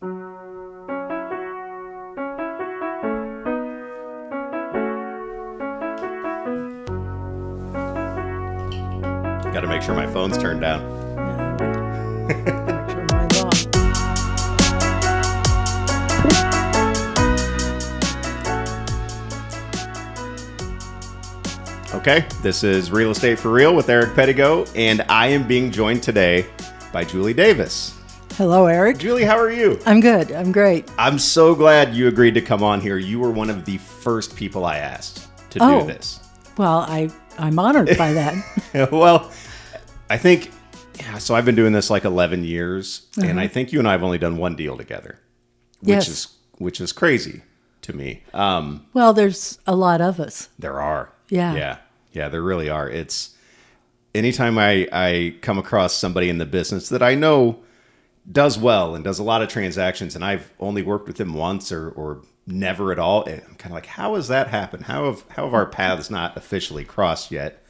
Got to make sure my phone's turned down. Make sure mine's on. Okay, this is Real Estate for Real with Eric Pedigo, and I am being joined today by Julie Davis. Hello, Eric. Julie, how are you? I'm good. I'm great. I'm so glad you agreed to come on here. You were one of the first people I asked to do this. Well, I'm honored by that. Well, I think, so I've been doing this like 11 years, and I think you and I have only done one deal together, which is crazy to me. Well, there's a lot of us. There are. Yeah. Yeah, there really are. It's anytime I come across somebody in the business that I know does well and does a lot of transactions, and I've only worked with them once or never at all. I'm kind of like, how has that happened? How have our paths not officially crossed yet?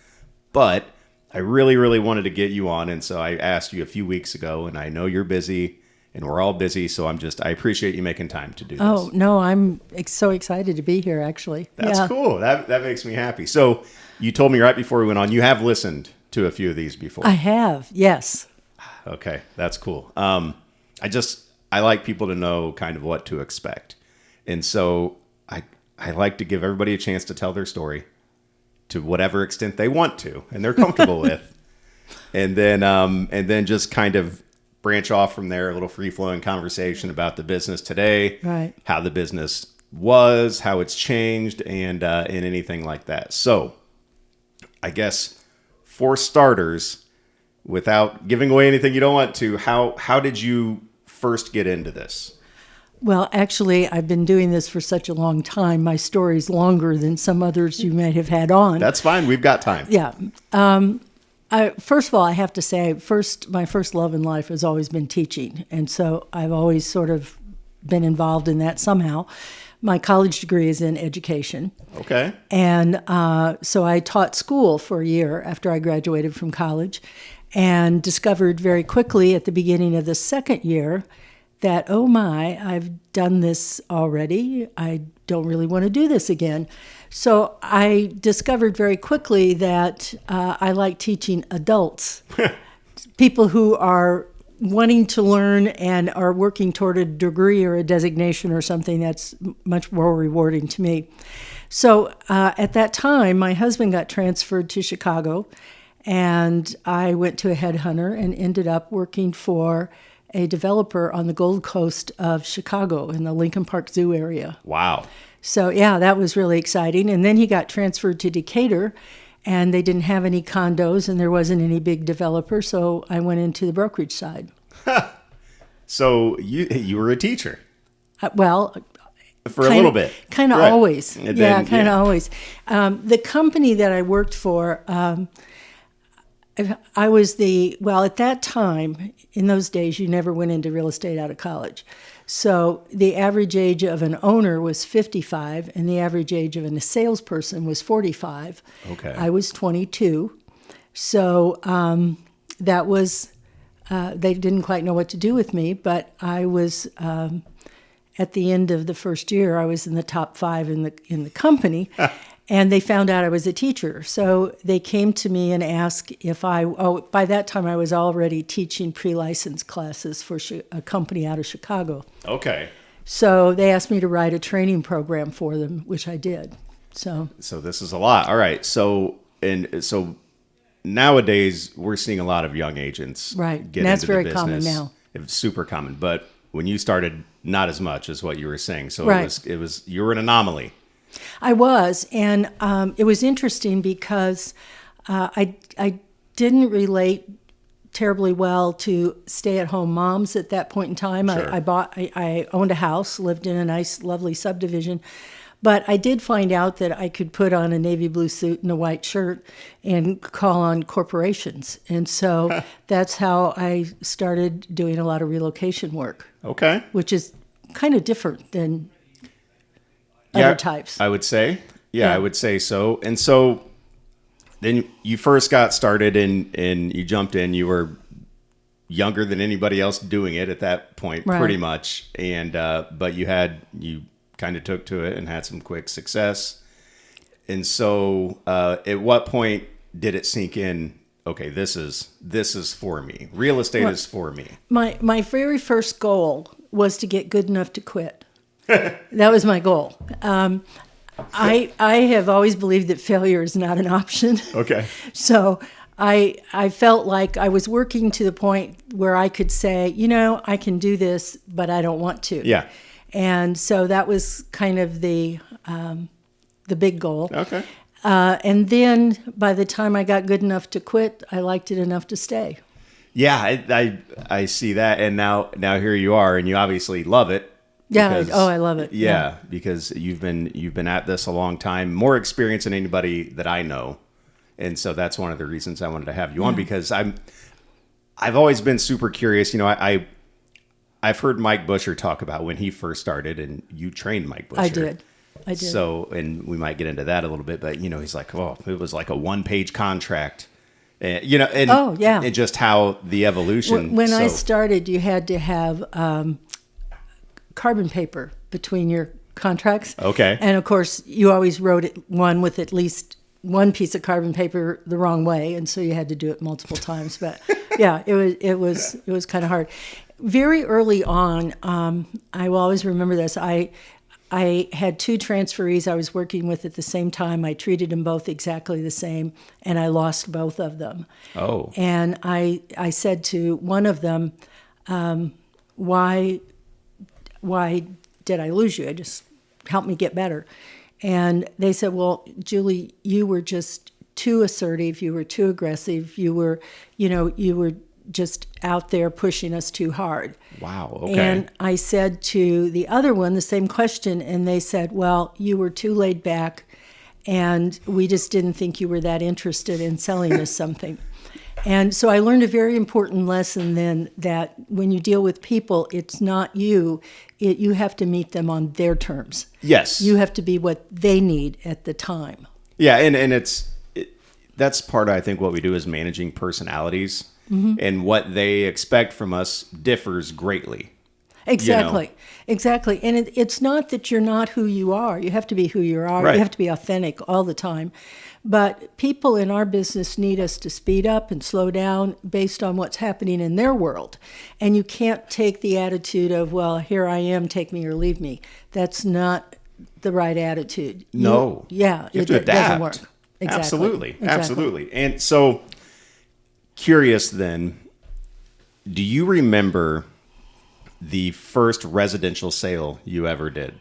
But I really, really wanted to get you on, and so I asked you a few weeks ago, and I know you're busy, and we're all busy, so I appreciate you making time to do this. Oh, no, I'm so excited to be here, actually. That's cool. That makes me happy. So you told me right before we went on, you have listened to a few of these before. I have, yes. Okay, that's cool. I like people to know kind of what to expect. And so I like to give everybody a chance to tell their story to whatever extent they want to and they're comfortable with. And then just kind of branch off from there, a little free-flowing conversation about the business today, right? How the business was, how it's changed, and anything like that. So I guess for starters, without giving away anything you don't want to, how did you first get into this? Well, actually, I've been doing this for such a long time. My story's longer than some others you might have had on. That's fine. We've got time. Yeah. First of all, I have to say, my first love in life has always been teaching. And so I've always sort of been involved in that somehow. My college degree is in education. Okay. And so I taught school for a year after I graduated from college and discovered very quickly at the beginning of the second year that, oh my, I've done this already. I don't really want to do this again. So I discovered very quickly that I like teaching adults, people who are wanting to learn and are working toward a degree or a designation or something that's much more rewarding to me. So at that time, my husband got transferred to Chicago, and I went to a headhunter and ended up working for a developer on the Gold Coast of Chicago in the Lincoln Park Zoo area. Wow. So, yeah, that was really exciting. And then he got transferred to Decatur, and they didn't have any condos, and there wasn't any big developer, so I went into the brokerage side. So you were a teacher? Well, for a little bit. Kind of right. always. And yeah, then, kind of always. The company that I worked for, I was at that time, in those days, you never went into real estate out of college. So the average age of an owner was 55, and the average age of a salesperson was 45. Okay. I was 22. So that was, they didn't quite know what to do with me, but I was, at the end of the first year, I was in the top 5 in the company. And they found out I was a teacher. So they came to me and asked if by that time I was already teaching pre-license classes for a company out of Chicago. Okay. So they asked me to write a training program for them, which I did. So this is a lot. All right. So nowadays we're seeing a lot of young agents right. get and that's into very the business. common now. It's super common. But when you started, not as much as what you were saying. So right. it was you were an anomaly. I was, and it was interesting because I didn't relate terribly well to stay-at-home moms at that point in time. Sure. I owned a house, lived in a nice, lovely subdivision, but I did find out that I could put on a navy blue suit and a white shirt and call on corporations, and so that's how I started doing a lot of relocation work. Okay, which is kind of different than other types. I would say. Yeah, I would say so. And so then you first got started and you jumped in. You were younger than anybody else doing it at that point, Right. pretty much. And but you kind of took to it and had some quick success. And so, at what point did it sink in? Okay, this is for me. Real estate is for me. My very first goal was to get good enough to quit. That was my goal. I have always believed that failure is not an option. Okay. So I felt like I was working to the point where I could say, I can do this, but I don't want to. Yeah. And so that was kind of the big goal. Okay. And then by the time I got good enough to quit, I liked it enough to stay. Yeah, I see that, and now here you are, and you obviously love it. Yeah. Because, I love it. Yeah, because you've been at this a long time, more experience than anybody that I know, and so that's one of the reasons I wanted to have you on, because I've always been super curious. I've heard Mike Buscher talk about when he first started, and you trained Mike Buscher. I did. So, and we might get into that a little bit, but he's like, oh, it was like a 1-page contract. And Oh, yeah. and just how the evolution. When I started, you had to have carbon paper between your contracts. Okay. And of course, you always wrote one with at least one piece of carbon paper the wrong way, and so you had to do it multiple times. But yeah, it was kind of hard. Very early on, I will always remember this. I had 2 transferees I was working with at the same time. I treated them both exactly the same, and I lost both of them. Oh. And I said to one of them, why did I lose you? Just help me get better. And they said, well, Julie, you were just too assertive. You were too aggressive. You were just out there pushing us too hard. Wow. Okay. And I said to the other one the same question, and they said, well, you were too laid back, and we just didn't think you were that interested in selling us something. And so I learned a very important lesson then, that when you deal with people, it's not you. You have to meet them on their terms. Yes. You have to be what they need at the time. Yeah, and that's part of, I think, what we do is managing personalities. Mm-hmm. And what they expect from us differs greatly. Exactly. Exactly. And it's not that you're not who you are. You have to be who you are. Right. You have to be authentic all the time. But people in our business need us to speed up and slow down based on what's happening in their world. And you can't take the attitude of, well, here I am, take me or leave me. That's not the right attitude. No. You have to it adapt. doesn't work. Exactly. Absolutely. Absolutely. And so, curious then, do you remember the first residential sale you ever did?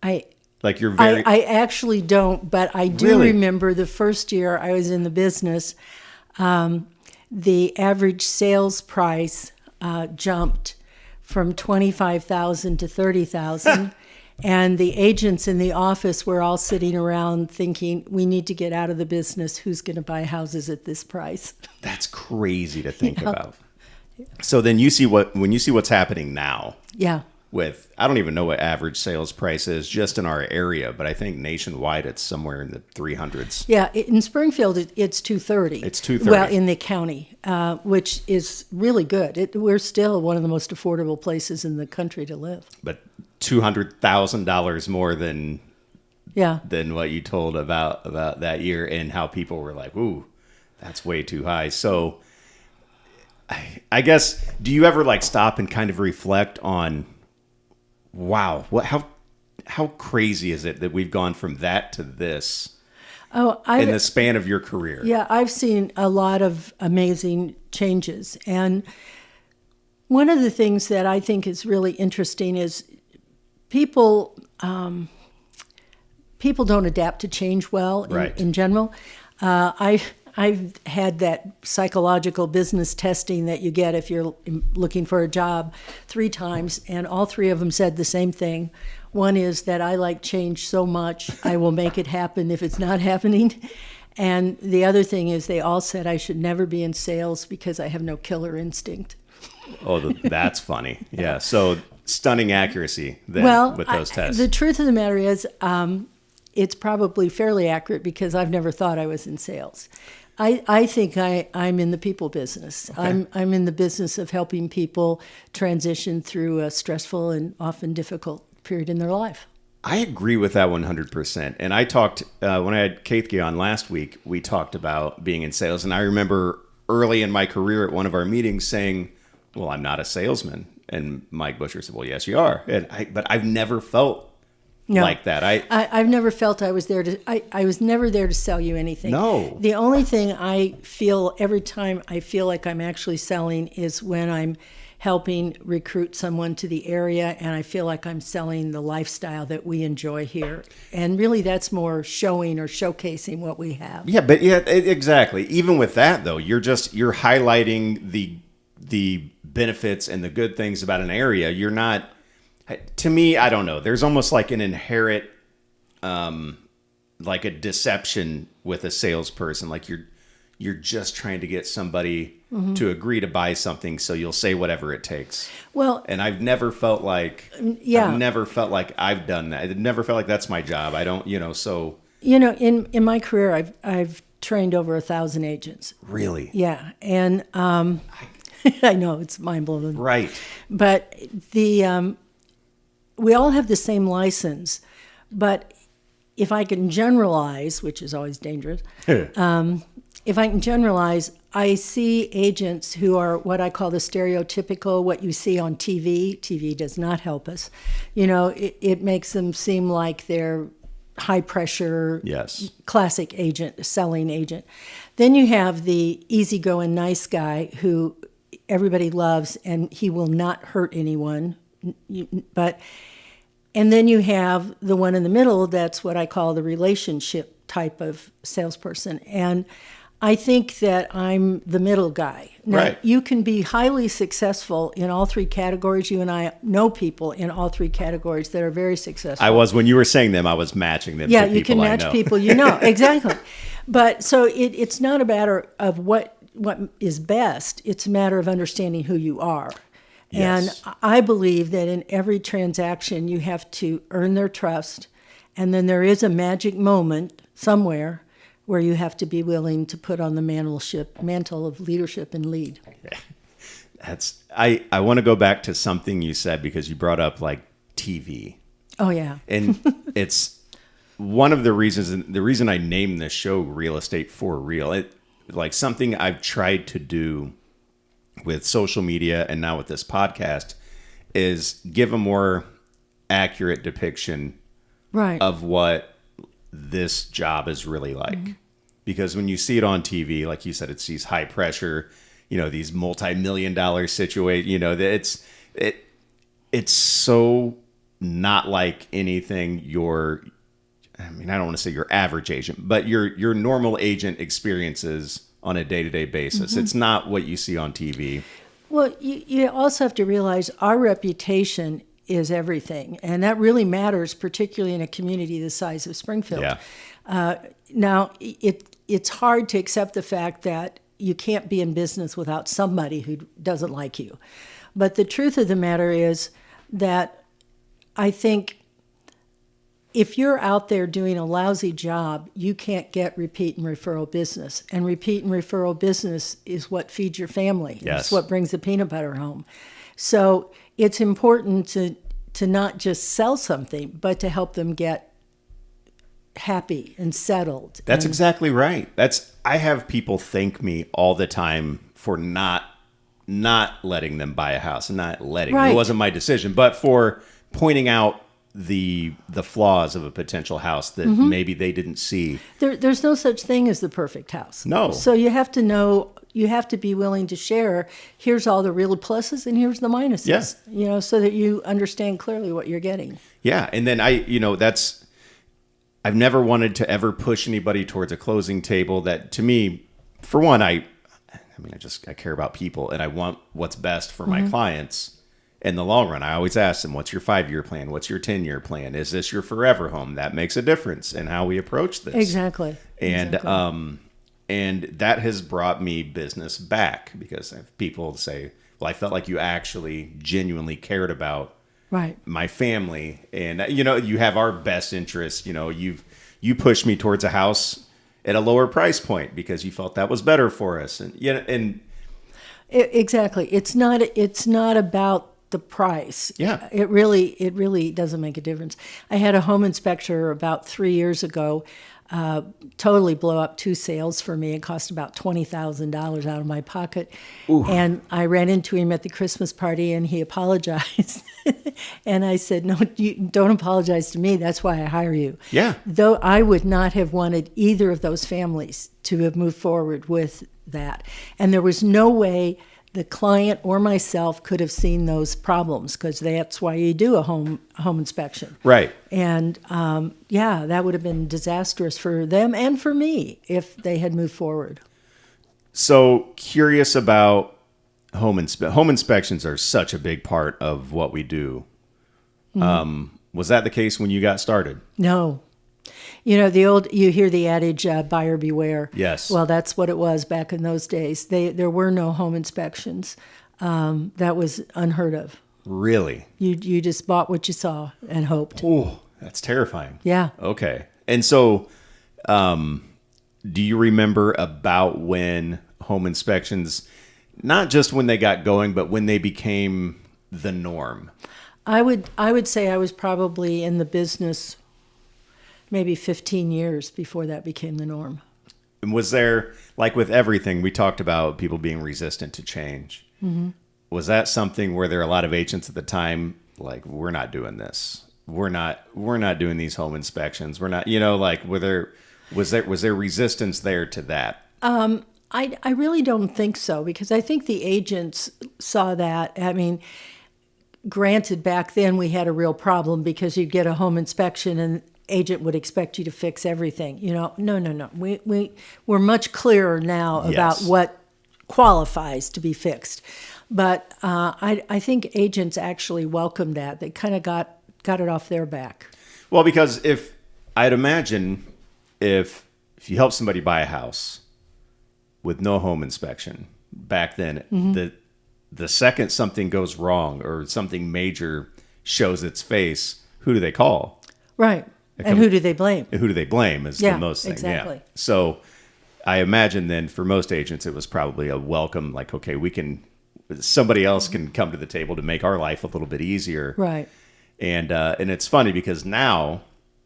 I actually don't, but I do remember the first year I was in the business, the average sales price jumped from $25,000 to $30,000. And the agents in the office were all sitting around thinking, we need to get out of the business. Who's going to buy houses at this price? That's crazy to think about. So then when you see what's happening now. Yeah. With, I don't even know what average sales price is just in our area, but I think nationwide it's somewhere in the 300s. Yeah, in Springfield it's 230. It's 230. Well, in the county, which is really good. We're still one of the most affordable places in the country to live. But $200,000 more than what you told about that year, and how people were like, "Ooh, that's way too high." So, I guess, do you ever like stop and kind of reflect on, wow, how crazy is it that we've gone from that to this in the span of your career? Yeah, I've seen a lot of amazing changes, and one of the things that I think is really interesting is people don't adapt to change well in general. I've had that psychological business testing that you get if you're looking for a job 3 times, and all 3 of them said the same thing. One is that I like change so much, I will make it happen if it's not happening. And the other thing is they all said I should never be in sales because I have no killer instinct. Oh, that's funny. Yeah. So stunning accuracy then with those tests. The truth of the matter is, it's probably fairly accurate because I've never thought I was in sales. I think I'm in the people business. Okay. I'm in the business of helping people transition through a stressful and often difficult period in their life. I agree with that 100%. And I talked, when I had Kaithke on last week, we talked about being in sales. And I remember early in my career at one of our meetings saying, well, I'm not a salesman. And Mike Buscher said, well, yes, you are. But I've never felt like that. I've never felt I was there to, I was never there to sell you anything. No. The only thing I feel every time I feel like I'm actually selling is when I'm helping recruit someone to the area, and I feel like I'm selling the lifestyle that we enjoy here. And really that's more showing or showcasing what we have. Yeah, but exactly. Even with that though, you're highlighting the benefits and the good things about an area. You're not, to me, I don't know. There's almost like an inherent like a deception with a salesperson. Like you're just trying to get somebody to agree to buy something, so you'll say whatever it takes. Well, and I've never felt like I've never felt like I've done that. It never felt like that's my job. I don't, so in my career, I've trained over 1,000 agents. Really? Yeah, and I know it's mind blowing. Right. But we all have the same license, but if I can generalize, which is always dangerous. If I can generalize, I see agents who are what I call the stereotypical, what you see on TV. TV does not help us. It makes them seem like they're high pressure, yes, classic agent, selling agent. Then you have the easygoing nice guy who everybody loves and he will not hurt anyone. And then you have the one in the middle, that's what I call the relationship type of salesperson. And I think that I'm the middle guy. Now, right. You can be highly successful in all three categories. You and I know people in all three categories that are very successful. I was, when you were saying them, I was matching them. Yeah, to you can people match I know. people you know. Exactly. But so it's not a matter of what is best. It's a matter of understanding who you are. Yes. And I believe that in every transaction, you have to earn their trust. And then there is a magic moment somewhere where you have to be willing to put on the mantle of leadership and lead. I want to go back to something you said, because you brought up like TV. Oh, yeah. And it's one of the reasons, the reason I named this show Real Estate for Real. Like something I've tried to do with social media and now with this podcast is give a more accurate depiction right. of what this job is really like. Mm-hmm. Because when you see it on TV, like you said, it's these high pressure, these multi-million-dollar situations, it's so not like anything I don't want to say your average agent, but your normal agent experiences on a day-to-day basis. Mm-hmm. It's not what you see on TV. Well, you also have to realize our reputation is everything. And that really matters, particularly in a community the size of Springfield. Yeah. Now, it's hard to accept the fact that you can't be in business without somebody who doesn't like you. But the truth of the matter is that I think if you're out there doing a lousy job, you can't get repeat and referral business. And repeat and referral business is what feeds your family. Yes. It's what brings the peanut butter home. So it's important to not just sell something, but to help them get happy and settled. That's exactly right. I have people thank me all the time for not letting them buy a house, and not letting. Right. It wasn't my decision, but for pointing out the flaws of a potential house that mm-hmm. maybe they didn't see. There's no such thing as the perfect house. No. So you have to know, you have to be willing to share, here's all the real pluses and here's the minuses, yeah. So that you understand clearly what you're getting. Yeah. And then I've never wanted to ever push anybody towards a closing table. That to me, for one, I care about people and I want what's best for mm-hmm. my clients. In the long run, I always ask them, what's your 5-year plan? What's your 10-year plan? Is this your forever home? That makes a difference in how we approach this. Exactly. And and that has brought me business back, because I have people say, well, I felt like you actually genuinely cared about right. my family. And, you have our best interests. You pushed me towards a house at a lower price point because you felt that was better for us. And Exactly. It's not about the price. Yeah. It really doesn't make a difference. I had a home inspector about 3 years ago totally blow up 2 sales for me. It cost about $20,000 out of my pocket. Ooh. And I ran into him at the Christmas party, and he apologized. And I said, no, you don't apologize to me. That's why I hire you. Yeah. Though I would not have wanted either of those families to have moved forward with that. And there was no way the client or myself could have seen those problems, because that's why you do a home inspection. Right. And that would have been disastrous for them and for me if they had moved forward. So curious about home inspections are such a big part of what we do. Mm-hmm. Was that the case when you got started? No. You hear the adage, buyer beware. Yes. Well, that's what it was back in those days. There were no home inspections. That was unheard of. Really? You just bought what you saw and hoped. Oh, that's terrifying. Yeah. Okay. And so, do you remember about when home inspections, not just when they got going, but when they became the norm? I would say I was probably in the business maybe 15 years before that became the norm. And was there, like with everything, we talked about people being resistant to change. Mm-hmm. Was that something where there are a lot of agents at the time, like, we're not doing this. We're not doing these home inspections. We're not, like, was there resistance there to that? I really don't think so, because I think the agents saw that. I mean, granted, back then we had a real problem because you'd get a home inspection and agent would expect you to fix everything. No. We're much clearer now about what qualifies to be fixed. But I think agents actually welcomed that. They kind of got it off their back. Well, because I'd imagine if you help somebody buy a house with no home inspection back then, mm-hmm. the second something goes wrong or something major shows its face, who do they call? Right. And who do they blame? Who do they blame is the most thing. Exactly. Yeah. So I imagine then for most agents, it was probably a welcome, like, okay, somebody else can come to the table to make our life a little bit easier. Right. And it's funny because now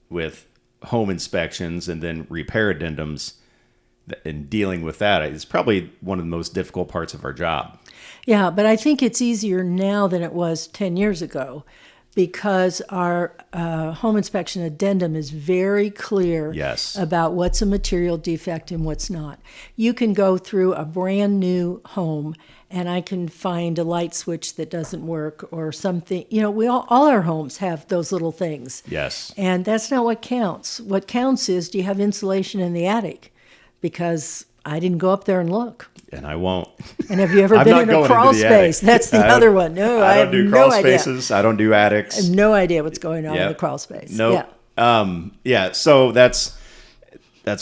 with home inspections and then repair addendums and dealing with that, it's probably one of the most difficult parts of our job. Yeah, but I think it's easier now than it was 10 years ago, because our home inspection addendum is very clear about what's a material defect and what's not. You can go through a brand new home and I can find a light switch that doesn't work or something. All our homes have those little things. Yes. And that's not what counts. What counts is, do you have insulation in the attic? Because I didn't go up there and look. And I won't. And have you ever been in a crawl space? That's the other one. No, I have do no crawl idea. Spaces. I don't do attics. I have no idea what's going on in the crawl space. No. Nope. Yeah. So that's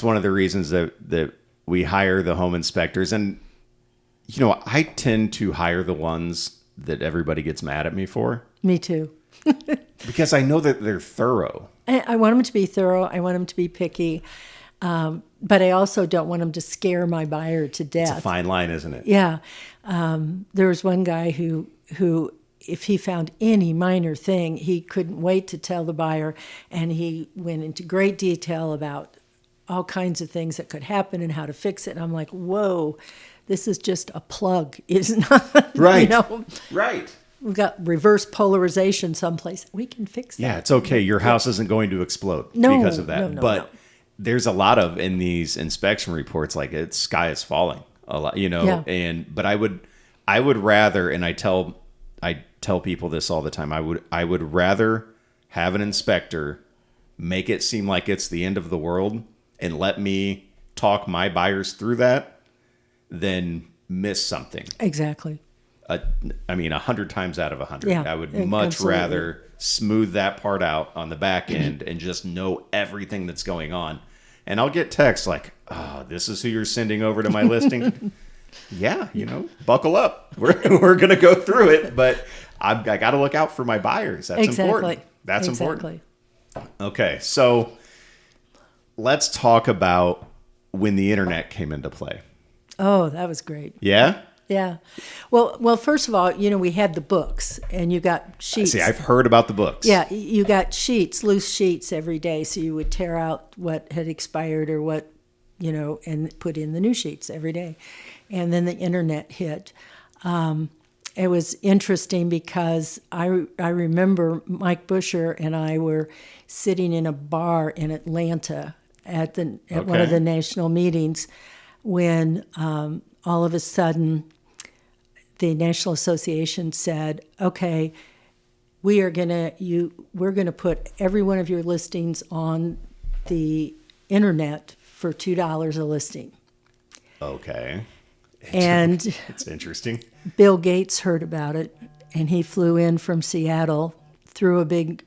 one of the reasons that we hire the home inspectors. And, I tend to hire the ones that everybody gets mad at me for. Me too. Because I know that they're thorough. I want them to be thorough. I want them to be picky. But I also don't want them to scare my buyer to death. It's a fine line, isn't it? Yeah. There was one guy who, if he found any minor thing, he couldn't wait to tell the buyer, and he went into great detail about all kinds of things that could happen and how to fix it. And I'm like, whoa, this is just a plug. It's not, right. Right. We've got reverse polarization someplace. We can fix that. Yeah, it's okay. Your house isn't going to explode because of that. No. There's a lot of in these inspection reports, like sky is falling a lot, but I would rather, and I tell people this all the time, I would rather have an inspector make it seem like it's the end of the world and let me talk my buyers through that than miss something. Exactly. 100 times out of 100. Yeah, I would much rather smooth that part out on the back end and just know everything that's going on. And I'll get texts like, "Oh, this is who you're sending over to my listing." Yeah, buckle up. We're going to go through it, but I got to look out for my buyers. That's important. That's important. Okay, so let's talk about when the internet came into play. Oh, that was great. Yeah? Yeah. Well, first of all, we had the books, and you got sheets. See, I've heard about the books. Yeah, you got sheets, loose sheets every day. So you would tear out what had expired or what, and put in the new sheets every day. And then the internet hit. It was interesting because I remember Mike Buscher and I were sitting in a bar in Atlanta at one of the national meetings when all of a sudden the National Association said, "Okay, we're gonna put every one of your listings on the internet for $2 a listing." Okay. And it's interesting. Bill Gates heard about it, and he flew in from Seattle, threw a big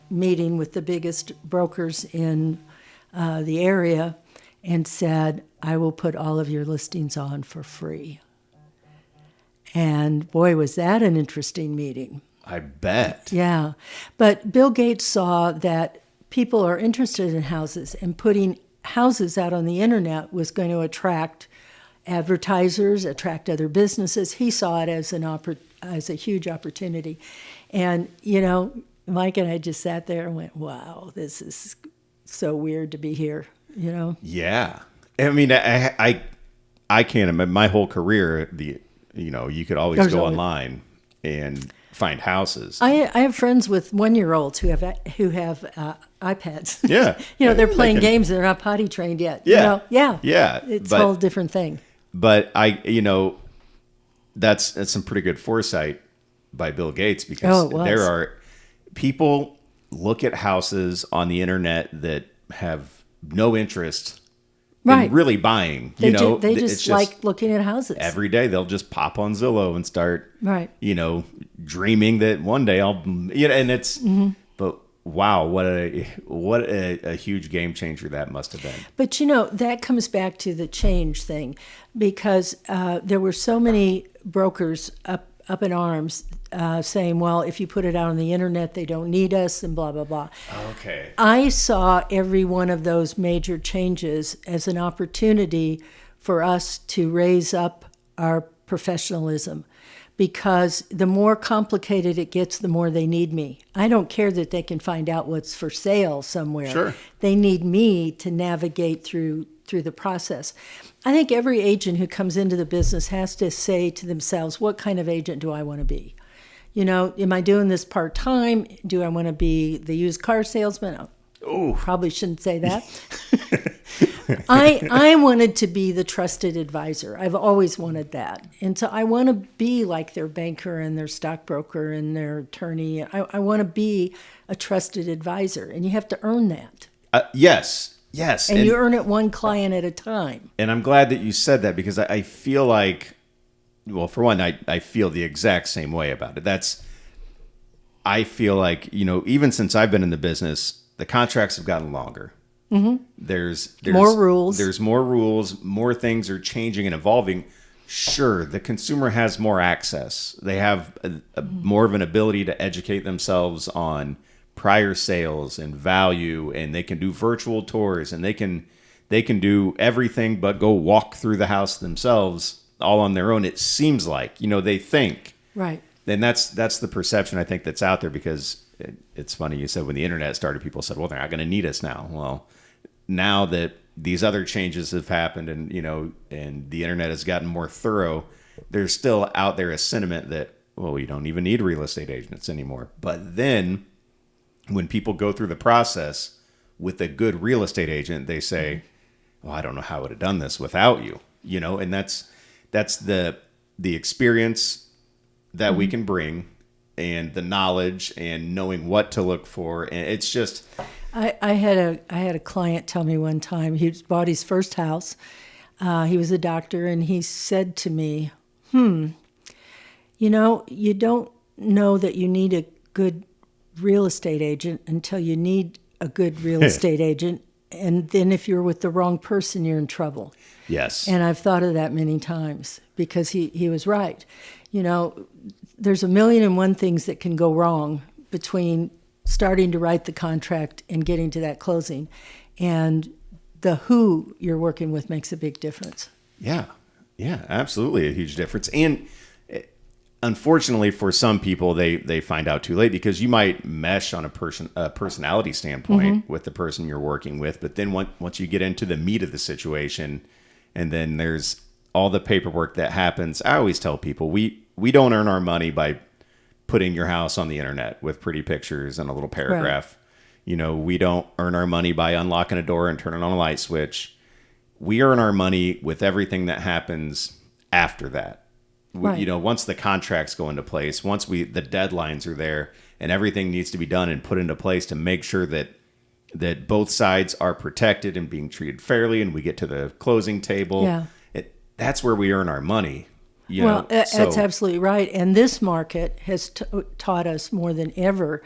meeting with the biggest brokers in the area, and said, "I will put all of your listings on for free." And boy, was that an interesting meeting. I bet. Yeah. But Bill Gates saw that people are interested in houses, and putting houses out on the internet was going to attract advertisers, attract other businesses. He saw it as a huge opportunity. And, Mike and I just sat there and went, wow, this is so weird to be here, Yeah. I mean, I can't imagine my whole career, you could always go online and find houses. I have friends with 1-year-olds who have iPads. Yeah. They're playing games. They're not potty trained yet. Yeah. Yeah. It's a whole different thing. But that's some pretty good foresight by Bill Gates, because there are people look at houses on the internet that have no interest in really buying. They just like looking at houses. Every day they'll just pop on Zillow and start, dreaming that one day I'll, and it's, but wow, what a huge game changer that must have been. But that comes back to the change thing, because there were so many brokers up in arms saying, well, if you put it out on the internet, they don't need us, and blah, blah, blah. Okay. I saw every one of those major changes as an opportunity for us to raise up our professionalism, because the more complicated it gets, the more they need me. I don't care that they can find out what's for sale somewhere. Sure. They need me to navigate through the process. I think every agent who comes into the business has to say to themselves, what kind of agent do I want to be? Am I doing this part-time? Do I want to be the used car salesman? Oh, probably shouldn't say that. I wanted to be the trusted advisor. I've always wanted that. And so I want to be like their banker and their stockbroker and their attorney. I want to be a trusted advisor, and you have to earn that. Yes. And you earn it one client at a time. And I'm glad that you said that, because I feel like, well, for one, I feel the exact same way about it. I feel like, even since I've been in the business, the contracts have gotten longer. Mm-hmm. There's more rules. There's more rules. More things are changing and evolving. Sure, the consumer has more access. They have more of an ability to educate themselves on prior sales and value, and they can do virtual tours, and they can do everything but go walk through the house themselves all on their own. It seems like, they think. Right. And that's the perception, I think, that's out there, because it's funny, you said when the internet started, people said, well, they're not going to need us now. Well, now that these other changes have happened, and and the internet has gotten more thorough, there's still out there a sentiment that, well, we don't even need real estate agents anymore. But then when people go through the process with a good real estate agent, they say, well, I don't know how I would have done this without you, and that's the experience that we can bring, and the knowledge and knowing what to look for. And it's just, I had a client tell me one time, he bought his first house. He was a doctor, and he said to me, you don't know that you need a good real estate agent until you need a good real estate agent. And then if you're with the wrong person, you're in trouble. Yes. And I've thought of that many times, because he was right. There's 1,000,001 things that can go wrong between starting to write the contract and getting to that closing. And the who you're working with makes a big difference. Yeah. Yeah, absolutely. A huge difference. And unfortunately for some people, they find out too late, because you might mesh on a personality standpoint with the person you're working with. But then once you get into the meat of the situation, and then there's all the paperwork that happens. I always tell people, we don't earn our money by putting your house on the internet with pretty pictures and a little paragraph. Right. We don't earn our money by unlocking a door and turning on a light switch. We earn our money with everything that happens after that. Right. Once the contracts go into place, once the deadlines are there, and everything needs to be done and put into place to make sure that both sides are protected and being treated fairly, and we get to the closing table. Yeah. That's where we earn our money. That's absolutely right. And this market has taught us more than ever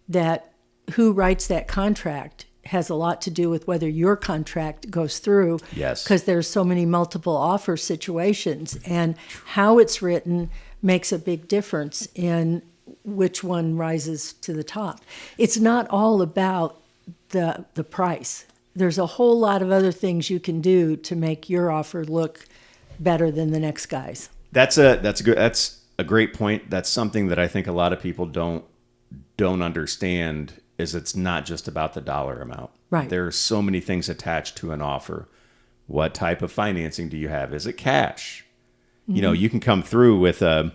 that who writes that contract has a lot to do with whether your contract goes through. Yes. Because there's so many multiple offer situations, and how it's written makes a big difference in which one rises to the top. It's not all about the price. There's a whole lot of other things you can do to make your offer look better than the next guy's. That's a great point. That's something that I think a lot of people don't understand, is it's not just about the dollar amount. Right. There are so many things attached to an offer. What type of financing do you have? Is it cash? Mm-hmm. You can come through with a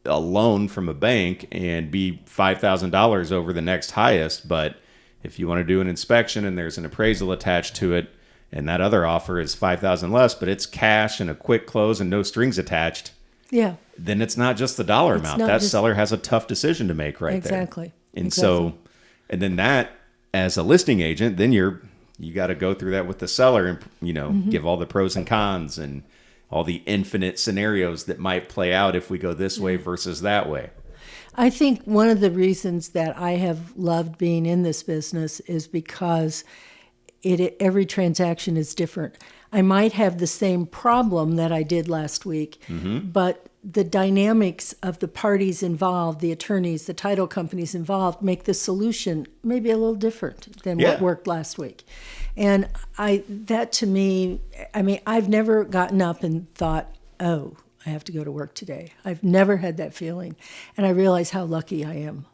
loan from a bank and be $5,000 over the next highest, but if you want to do an inspection and there's an appraisal attached to it, and that other offer is $5,000 less, but it's cash and a quick close and no strings attached. Yeah. Then it's not just the dollar amount. That seller has a tough decision to make there. Exactly. And so, and then that, as a listing agent, then you got to go through that with the seller and, give all the pros and cons and all the infinite scenarios that might play out if we go this way versus that way. I think one of the reasons that I have loved being in this business is because every transaction is different. I might have the same problem that I did last week, but the dynamics of the parties involved, the attorneys, the title companies involved, make the solution maybe a little different than what worked last week. And that to me, I've never gotten up and thought, oh, I have to go to work today. I've never had that feeling. And I realize how lucky I am.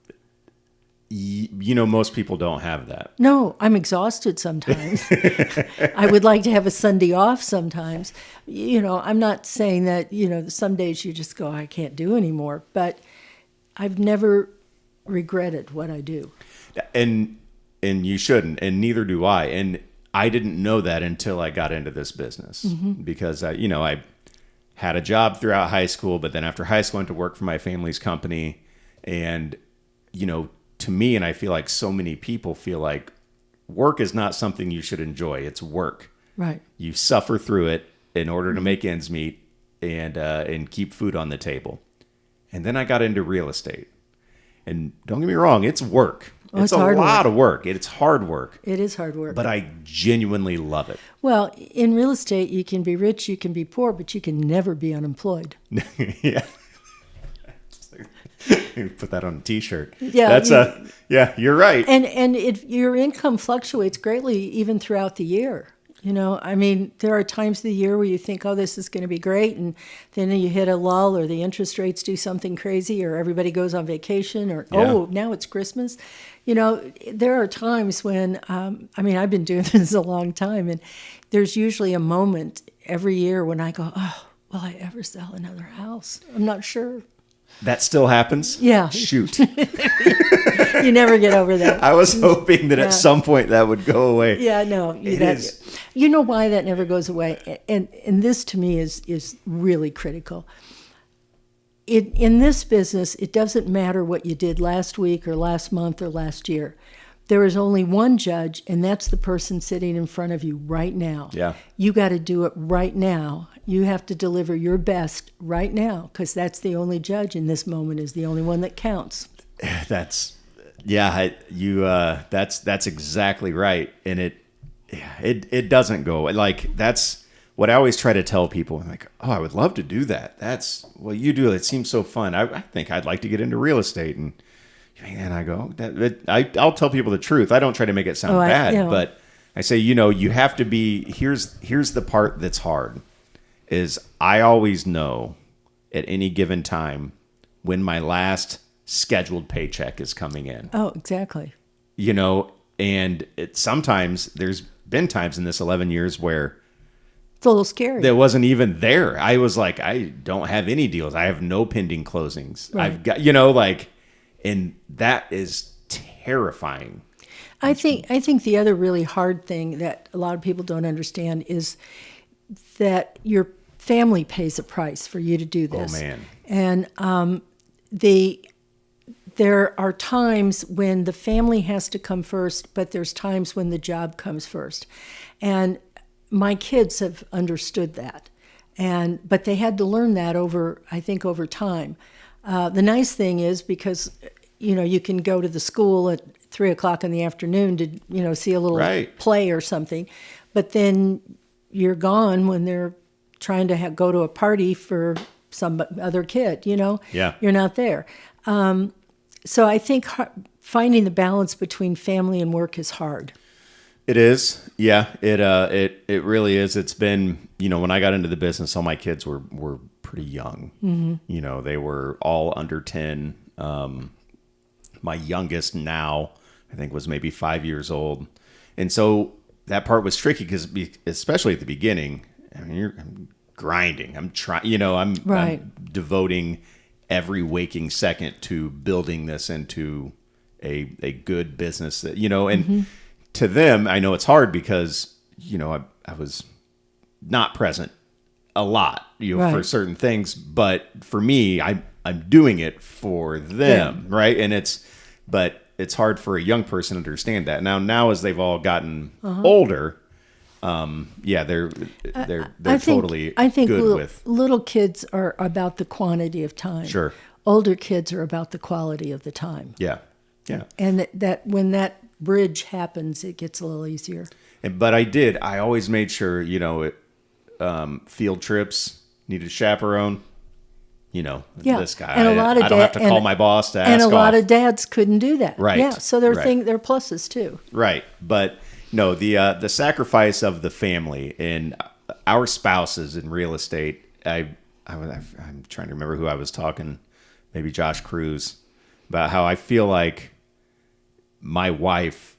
Most people don't have that. No, I'm exhausted sometimes. I would like to have a Sunday off sometimes. I'm not saying that, some days you just go, I can't do anymore. But I've never regretted what I do. And you shouldn't, and neither do I. And I didn't know that until I got into this business, because I had a job throughout high school, but then after high school I went to work for my family's company. And, to me, and I feel like so many people feel like work is not something you should enjoy. It's work. Right. You suffer through it in order to make ends meet and keep food on the table. And then I got into real estate. And don't get me wrong, it's work. It's a lot of work. It's hard work. It is hard work. But I genuinely love it. Well, in real estate, you can be rich, you can be poor, but you can never be unemployed. Yeah. Put that on a T-shirt. Yeah, you're right. And your income fluctuates greatly even throughout the year. There are times of the year where you think, oh, this is going to be great, and then you hit a lull, or the interest rates do something crazy, or everybody goes on vacation, or oh, now it's Christmas. There are times when I've been doing this a long time, and there's usually a moment every year when I go, oh, will I ever sell another house? I'm not sure. That still happens? Yeah. Shoot. You never get over that. I was hoping that at some point that would go away. Yeah, no. It is. You know why that never goes away? And this to me is really critical. In this business, it doesn't matter what you did last week or last month or last year. There is only one judge, and that's the person sitting in front of you right now. Yeah. You got to do it right now. You have to deliver your best right now, because that's the only judge in this moment, is the only one that counts. That's exactly right. And it doesn't go away. Like, that's what I always try to tell people. I'm like, oh, I would love to do that. That's what you do. It seems so fun. I think I'd like to get into real estate. And I go, I'll tell people the truth. I don't try to make it sound bad, but I say, you have to be, here's the part that's hard, is I always know at any given time when my last scheduled paycheck is coming in. Oh, exactly. And sometimes there's been times in this 11 years where it's a little scary. that wasn't even there. I was like, I don't have any deals. I have no pending closings. Right. I've got, and that is terrifying. I think the other really hard thing that a lot of people don't understand is that your family pays a price for you to do this. Oh, man. And there are times when the family has to come first, but there's times when the job comes first. And my kids have understood that. But they had to learn that over time. The nice thing is because, you can go to the school at 3:00 in the afternoon to, see a little Right. play or something. But then you're gone when they're trying to go to a party for some other kid, Yeah. You're not there. So I think finding the balance between family and work is hard. It is. Yeah, it really is. It's been, when I got into the business, all my kids were pretty young. Mm-hmm. They were all under 10. My youngest now, I think, was maybe 5 years old. And so that part was tricky because, especially at the beginning, I mean, I'm grinding. I'm trying, Right. I'm devoting every waking second to building this into a good business that, and to them, I know it's hard because, I was not present a lot, Right. for certain things, but for me, I'm doing it for them. Yeah. Right. But it's hard for a young person to understand that. Now as they've all gotten older, they're totally I think good little kids are about the quantity of time. Sure. Older kids are about the quality of the time. Yeah. Yeah. And that when that bridge happens, it gets a little easier. But I always made sure, field trips, needed a chaperone, this guy. And a lot of I don't have to call my boss to ask and a lot off. of dads couldn't do that. Right. Yeah. So there Right. are pluses too. Right. But no, the sacrifice of the family and our spouses in real estate. I'm trying to remember who I was talking, maybe Josh Cruz, about how I feel like my wife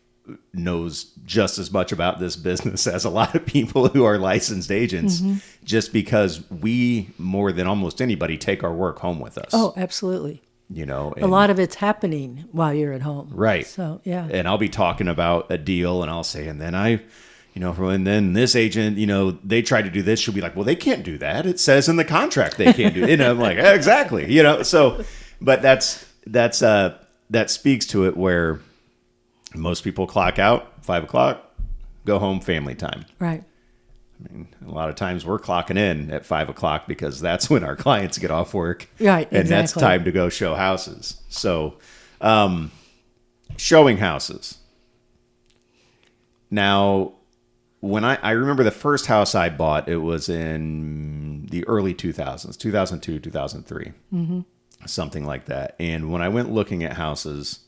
knows just as much about this business as a lot of people who are licensed agents, just because we, more than almost anybody, take our work home with us. Oh, absolutely. A lot of it's happening while you're at home. Right. So, yeah. And I'll be talking about a deal and I'll say, and then and then this agent, they tried to do this. She'll be like, well, they can't do that. It says in the contract they can't do it. I'm like, exactly. So, but that speaks to it where most people clock out 5:00, go home, family time. Right. I mean, a lot of times we're clocking in at 5:00 because that's when our clients get off work. Right. And that's exactly. time to go show houses. So, showing houses. Now, when I remember the first house I bought, it was in the early 2000s, 2002, 2003, something like that. And when I went looking at houses,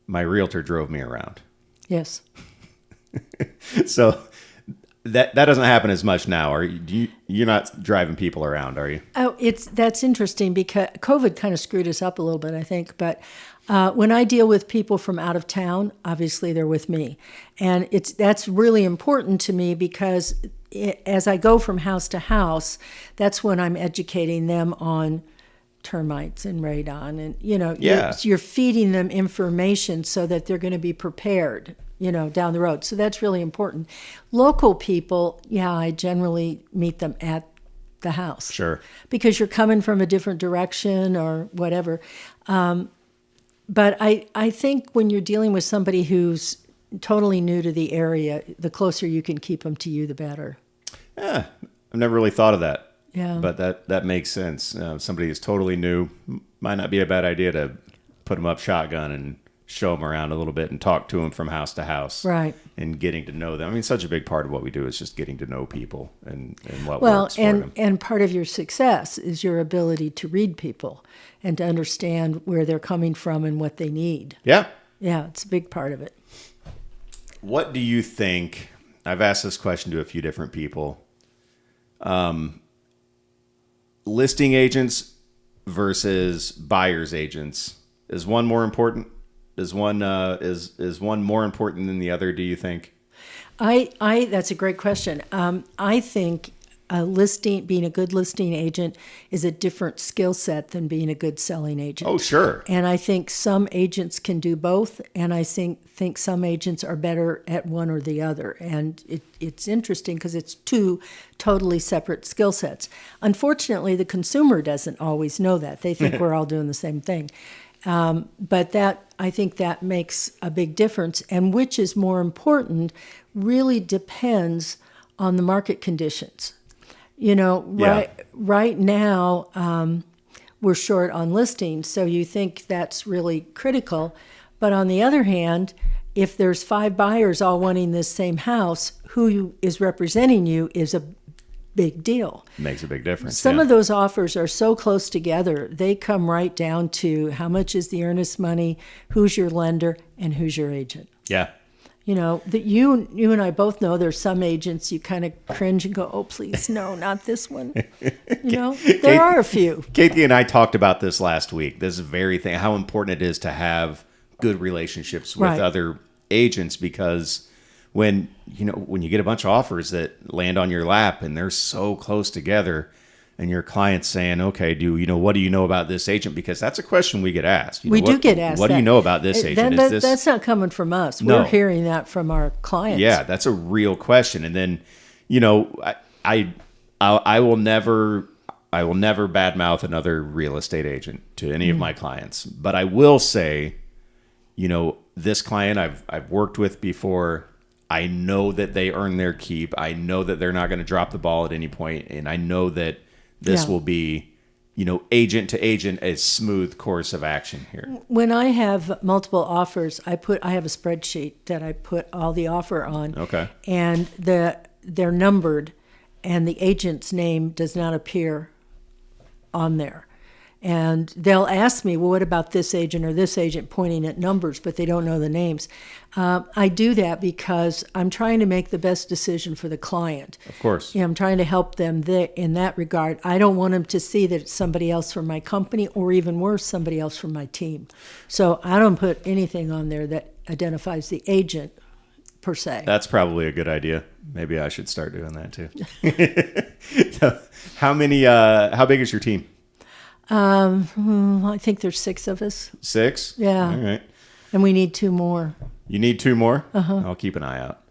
my realtor drove me around. Yes. So that doesn't happen as much now. You're not driving people around, are you? Oh, that's interesting because COVID kind of screwed us up a little bit, I think. But when I deal with people from out of town, obviously they're with me, and that's really important to me because as I go from house to house, that's when I'm educating them on termites and radon, and you're feeding them information so that they're going to be prepared, down the road. So that's really important. Local people, I generally meet them at the house. Sure. Because you're coming from a different direction or whatever. But I think when you're dealing with somebody who's totally new to the area, the closer you can keep them to you, the better. Yeah, I've never really thought of that. Yeah. But that makes sense. Somebody who's totally new, might not be a bad idea to put them up shotgun and show them around a little bit and talk to them from house to house. Right. And getting to know them. I mean, such a big part of what we do is just getting to know people and what works for them. And part of your success is your ability to read people and to understand where they're coming from and what they need. Yeah. Yeah, it's a big part of it. What do you think? I've asked this question to a few different people. Listing agents versus buyer's agents. Is one more important? Is one more important than the other, do you think? That's a great question. I think being a good listing agent is a different skill set than being a good selling agent. Oh, sure. And I think some agents can do both, and I think some agents are better at one or the other. And it's interesting because it's two totally separate skill sets. Unfortunately, the consumer doesn't always know that. They think we're all doing the same thing. But I think that makes a big difference. And which is more important really depends on the market conditions. Right now, we're short on listings, so you think that's really critical. But on the other hand, if there's 5 buyers all wanting this same house, who is representing you is a big deal. Makes a big difference. Some of those offers are so close together, they come right down to how much is the earnest money, who's your lender, and who's your agent. Yeah. That you and I both know there's some agents you kind of cringe and go, oh, please, no, not this one. There are a few. Katie and I talked about this last week. This very thing, how important it is to have good relationships with other agents, because when you get a bunch of offers that land on your lap and they're so close together, and your client's saying, okay, what do you know about this agent? Because that's a question we get asked. We do get asked. What do you know about this agent? That's not coming from us. No. We're hearing that from our clients. Yeah, that's a real question. And then, I will never badmouth another real estate agent to any of my clients. But I will say, this client I've worked with before. I know that they earn their keep. I know that they're not going to drop the ball at any point, and I know that this will be, agent to agent, a smooth course of action here. When I have multiple offers, I have a spreadsheet that I put all the offer on. Okay. And they're numbered, and the agent's name does not appear on there. And they'll ask me, well, what about this agent or this agent, pointing at numbers, but they don't know the names. I do that because I'm trying to make the best decision for the client. Of course. I'm trying to help them in that regard. I don't want them to see that it's somebody else from my company, or even worse, somebody else from my team. So I don't put anything on there that identifies the agent per se. That's probably a good idea. Maybe I should start doing that too. So, how big is your team? I think there's 6 of us. 6? Yeah. All right. And we need 2 more. You need 2 more? Uh-huh. I'll keep an eye out.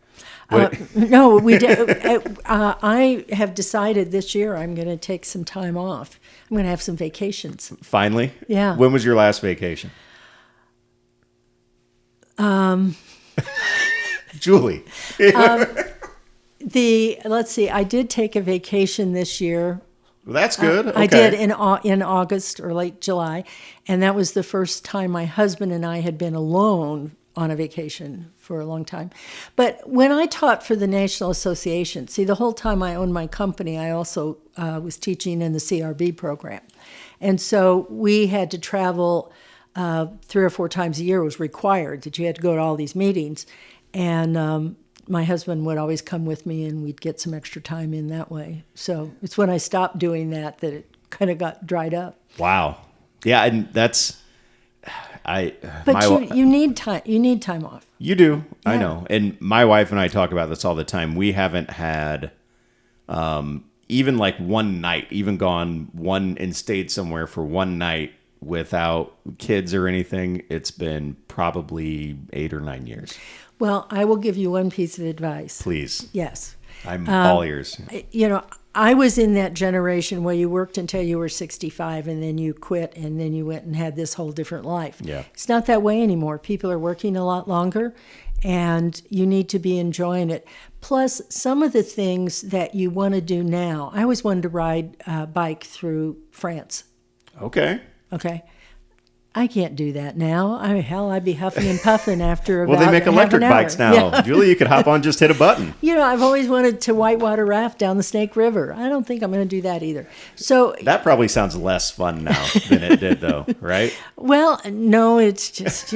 No, we did. I have decided this year I'm going to take some time off. I'm going to have some vacations. Finally? Yeah. When was your last vacation? Julie. Let's see. I did take a vacation this year. Well, that's good. Okay. I did in August or late July, and that was the first time my husband and I had been alone on a vacation for a long time. But when I taught for the National Association, the whole time I owned my company, I also was teaching in the CRB program. And so we had to travel 3 or 4 times a year. It was required that you had to go to all these meetings. And my husband would always come with me, and we'd get some extra time in that way. So it's when I stopped doing that it kind of got dried up. Wow. Yeah, and that's But you need time. You need time off. You do. Yeah. I know. And my wife and I talk about this all the time. We haven't had even like one night, even gone and stayed somewhere for one night without kids or anything. It's been probably 8 or 9 years. Well, I will give you one piece of advice. Please. Yes. I'm all ears. I was in that generation where you worked until you were 65 and then you quit and then you went and had this whole different life. Yeah. It's not that way anymore. People are working a lot longer and you need to be enjoying it. Plus, some of the things that you want to do now. I always wanted to ride a bike through France. Okay. I can't do that now. I'd be huffing and puffing after about well, they make half electric an hour. bikes now. Yeah. Julie, you could hop on, just hit a button. I've always wanted to whitewater raft down the Snake River. I don't think I'm going to do that either. So that probably sounds less fun now than it did, though, right? Well, no, it's just,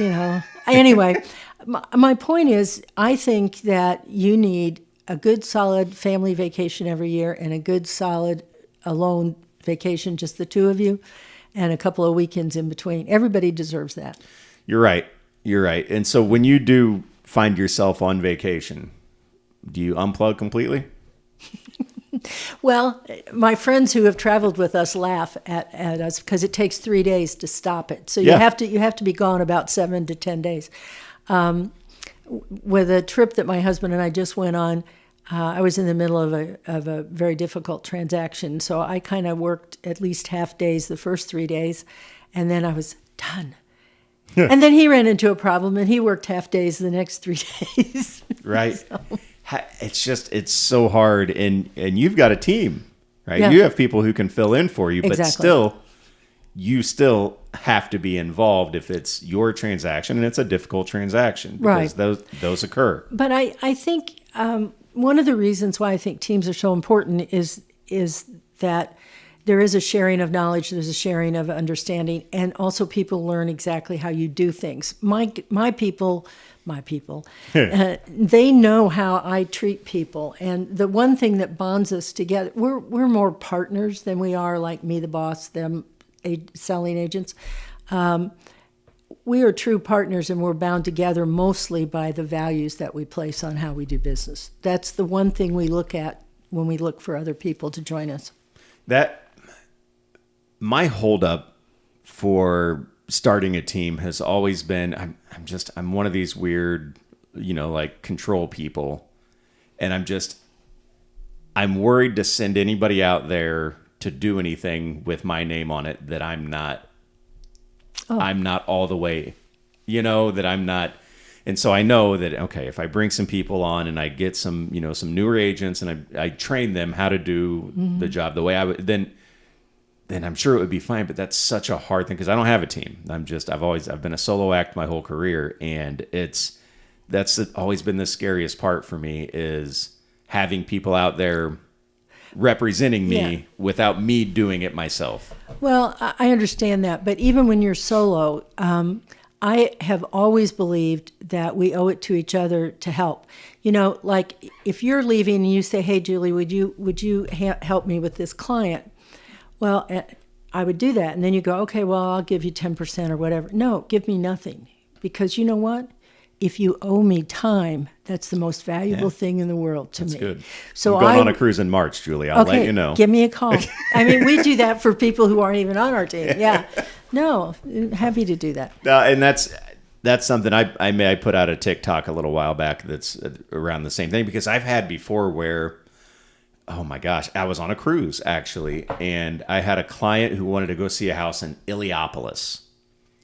Anyway, My point is, I think that you need a good, solid family vacation every year and a good, solid alone vacation, just the two of you, and a couple of weekends in between. Everybody deserves that. You're right. You're right. And so when you do find yourself on vacation, do you unplug completely? Well, my friends who have traveled with us laugh at us because it takes 3 days to stop it. So you have to be gone about 7 to 10 days. With a trip that my husband and I just went on, I was in the middle of a very difficult transaction, so I kind of worked at least half days the first 3 days, and then I was done. And then he ran into a problem, and he worked half days the next 3 days. Right. So. It's so hard, and you've got a team, right? Yeah. You have people who can fill in for you, Exactly. but still, you still have to be involved if it's your transaction, and it's a difficult transaction because those occur. But I think one of the reasons why I think teams are so important is that there is a sharing of knowledge, there's a sharing of understanding, and also people learn exactly how you do things. My people, they know how I treat people, and the one thing that bonds us together, we're more partners than we are like me, the boss, them, selling agents. We are true partners, and we're bound together mostly by the values that we place on how we do business. That's the one thing we look at when we look for other people to join us. My holdup for starting a team has always been I'm one of these weird, like control people, and I'm worried to send anybody out there to do anything with my name on it that I'm not all the way, that I'm not. And so I know that, okay, if I bring some people on and I get some newer agents and I train them how to do the job the way I would, then I'm sure it would be fine. But that's such a hard thing because I don't have a team. I've been a solo act my whole career. And that's always been the scariest part for me is having people out there representing me without me doing it myself. Well, I understand that, but even when you're solo, I have always believed that we owe it to each other to help. Like if you're leaving and you say, "Hey, Julie, would you help me with this client?" Well, I would do that, and then you go, "Okay, well, I'll give you 10% or whatever." No, give me nothing, because you know what? If you owe me time, that's the most valuable thing in the world to me. That's good. So I'm going on a cruise in March, Julie. I'll let you know. Give me a call. I mean, we do that for people who aren't even on our team. Yeah. No, happy to do that. And that's something I put out a TikTok a little while back that's around the same thing, because I've had before where, oh my gosh, I was on a cruise actually, and I had a client who wanted to go see a house in Illiopolis.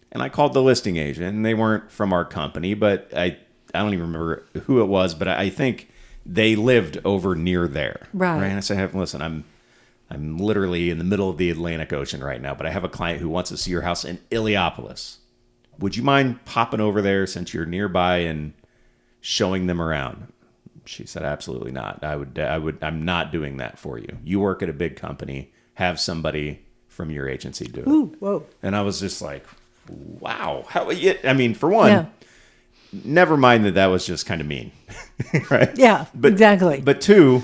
And I called the listing agent, and they weren't from our company, but I don't even remember who it was, but I think they lived over near there. Right. And I said, "Hey, listen, I'm literally in the middle of the Atlantic Ocean right now, but I have a client who wants to see your house in Illiopolis. Would you mind popping over there since you're nearby and showing them around?" She said, "Absolutely not. I'm not doing that for you. You work at a big company. Have somebody from your agency do it." Ooh, whoa. And I was just like, wow. For one, never mind that was just kind of mean, right? Yeah, exactly. But two,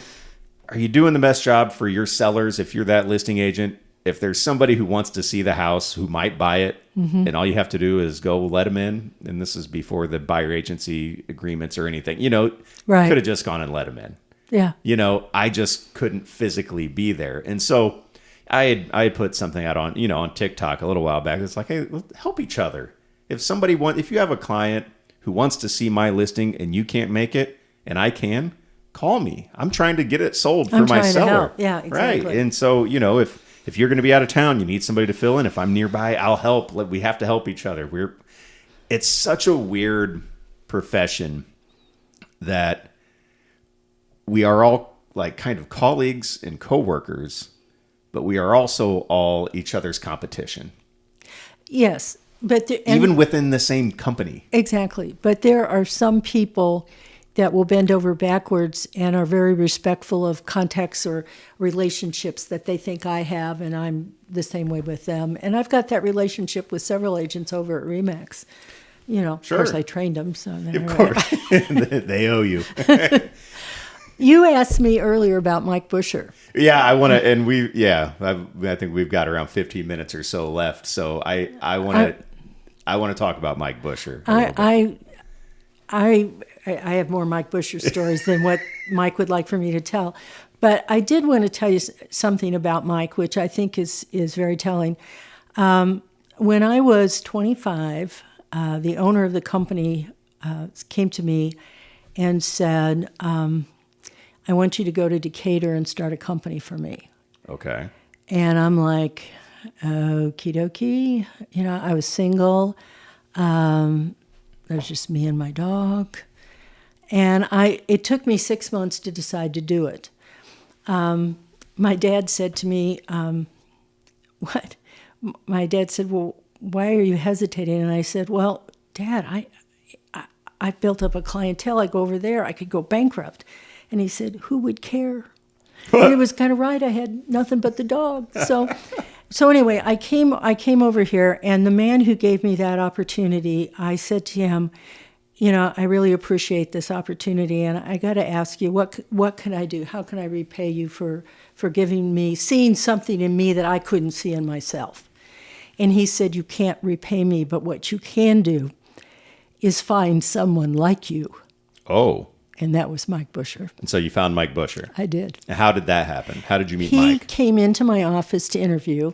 are you doing the best job for your sellers if you're that listing agent? If there's somebody who wants to see the house, who might buy it, and all you have to do is go let them in, and this is before the buyer agency agreements or anything, Right. Could have just gone and let them in. Yeah. I just couldn't physically be there. And so I had put something out on, on TikTok a little while back. It's like, hey, let's help each other. If you have a client who wants to see my listing and you can't make it and I can, call me. I'm trying to get it sold for my seller. To help. Yeah, exactly. Right. And so, if you're going to be out of town, you need somebody to fill in. If I'm nearby, I'll help. We have to help each other. It's such a weird profession that we are all like kind of colleagues and coworkers, but we are also all each other's competition. Yes, but even within the same company. Exactly. But there are some people that will bend over backwards and are very respectful of contexts or relationships that they think I have, and I'm the same way with them. And I've got that relationship with several agents over at RE/MAX. Of course, I trained them. So Of course, they owe you. You asked me earlier about Mike Buscher. Yeah, I want to, and I think we've got around 15 minutes or so left. So I want to talk about Mike Buscher. I have more Mike Buscher stories than what Mike would like for me to tell. But I did want to tell you something about Mike, which I think is very telling. When I was 25, the owner of the company came to me and said, I want you to go to Decatur and start a company for me. Okay. And I'm like, okie dokie. I was single. There was just me and my dog. And it took me 6 months to decide to do it. My dad said to me, what? My dad said, well, why are you hesitating? And I said, well, Dad, I've built up a clientele. I go over there, I could go bankrupt. And he said, who would care? And it was kind of right. I had nothing but the dog. So anyway, I came over here, and the man who gave me that opportunity, I said to him, I really appreciate this opportunity, and I got to ask you, what can I do? How can I repay you for seeing something in me that I couldn't see in myself? And he said, you can't repay me, but what you can do is find someone like you. Oh. And that was Mike Buscher. And so you found Mike Buscher. I did. And how did that happen? How did you meet He Mike? came into my office to interview,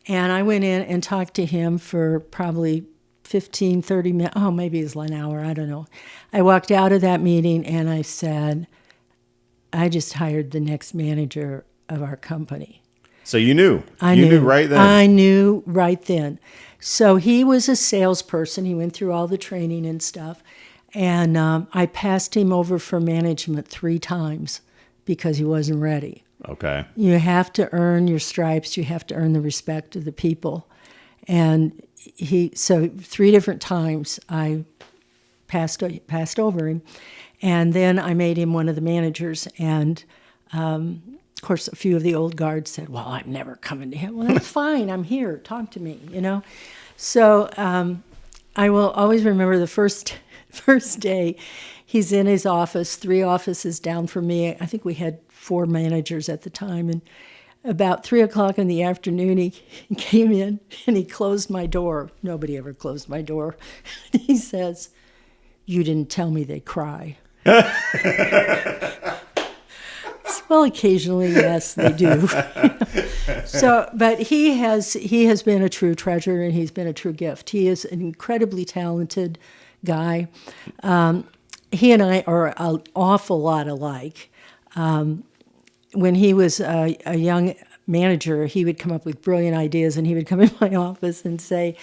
and I went in and talked to him for probably 15, 30 minutes. Oh, maybe it was an hour. I don't know. I walked out of that meeting, and I said, I just hired the next manager of our company. So you knew. You knew right then. I knew right then. So he was a salesperson. He went through all the training and stuff. And I passed him over for management 3 times because he wasn't ready. Okay. You have to earn your stripes. You have to earn the respect of the people. And so 3 different times I passed over him. And then I made him one of the managers. And, of course, a few of the old guards said, well, I'm never coming to him. Well, that's fine. I'm here. Talk to me, So I will always remember the first day, he's in his office, 3 offices down from me. I think we had 4 managers at the time. And about 3 o'clock in the afternoon, he came in and he closed my door. Nobody ever closed my door. He says, you didn't tell me they cry. Well, occasionally, yes, they do. But he has been a true treasure, and he's been a true gift. He is an incredibly talented guy. He and I are an awful lot alike. When he was a young manager, he would come up with brilliant ideas, and he would come in my office and say,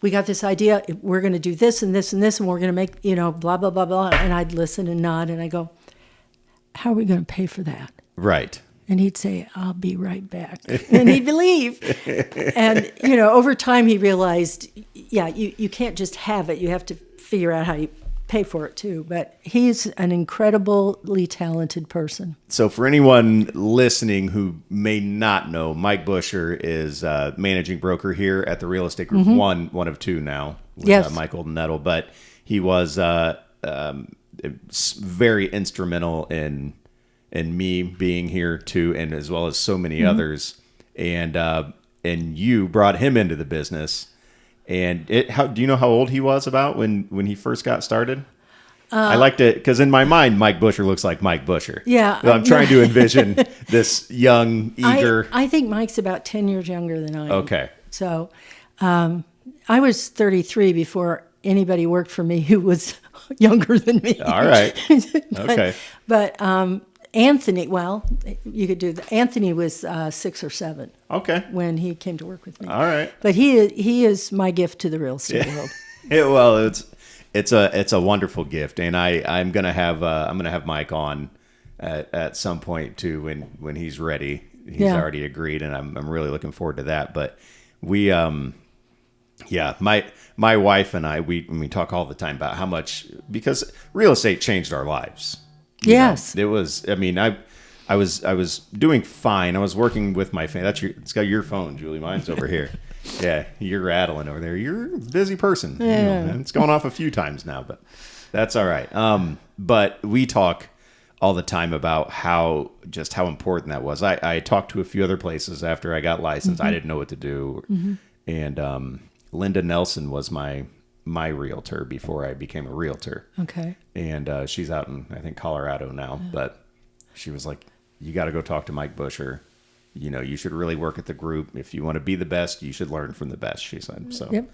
we got this idea, we're going to do this and this and this, and we're going to make, blah, blah, blah, blah. And I'd listen and nod, and I go, how are we going to pay for that? Right. And he'd say, I'll be right back. And he'd leave. And, over time he realized, you can't just have it. You have to figure out how you pay for it too. But he's an incredibly talented person. So for anyone listening who may not know, Mike Buscher is managing broker here at the Real Estate Group, one of 2 now with yes. Michael Nettle. But he was very instrumental in me being here too, and as well as so many others. And you brought him into the business. And do you know how old he was about when he first got started? I liked it because in my mind, Mike Buscher looks like Mike Buscher. Yeah, I'm trying to envision this young, eager. I think Mike's about 10 years younger than I am. Okay. So, I was 33 before anybody worked for me who was younger than me. All right. Okay. But Anthony, well, you could do Anthony was 6 or 7. Okay. When he came to work with me. All right. But he is my gift to the real estate world. Well, it's a wonderful gift, and I'm gonna have Mike on at some point too when he's ready. He's already agreed, and I'm really looking forward to that. But we my wife and I we talk all the time about how much, because real estate changed our lives. Yes. It was, I was doing fine. I was working with my family. It's got your phone, Julie. Mine's over here. Yeah, you're rattling over there. You're a busy person. Yeah. You know, it's gone off a few times now, but that's all right. But we talk all the time about how important that was. I talked to a few other places after I got licensed. I didn't know what to do. And Linda Nelson was my realtor before I became a realtor. Okay. And she's out in, I think, Colorado now. But she was like, you got to go talk to Mike Buscher. You know, you should really work at the group. If you want to be the best, you should learn from the best, she said. So, Yep.